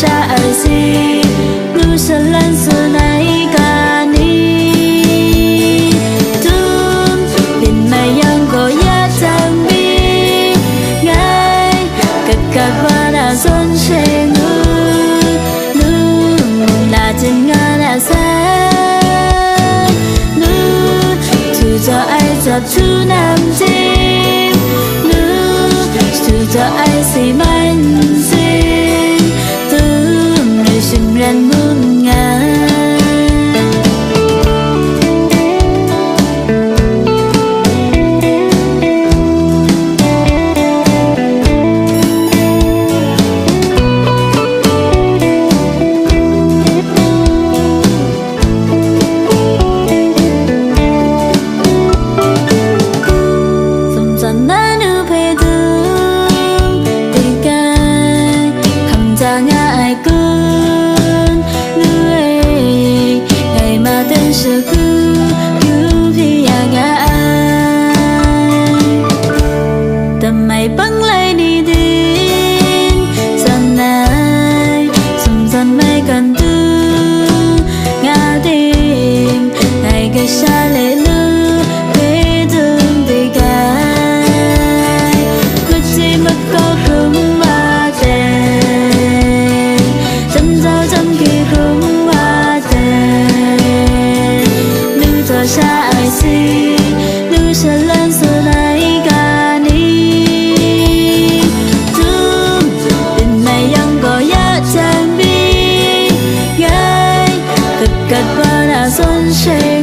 xa ai si nu sa lan su nai ka ni tum bin mai yang ko ya tang bi ngai cất cất qua đã xuân xe nu nu là chân nga đã xa nu tu cho ai chập chu nam chim nu tu cho ai si man xin tu người sinh ran muôn ngàn băng lấy đi đến dần này dần dần mây cần tư ngã tim ngày ngày xa lệ lư quê thương thì gai quyết gì mất có không ba tên chân giao chân khi không ba tên lưu thở xa ai si lưu sẽ lên giờ này cất qua đã xuân xe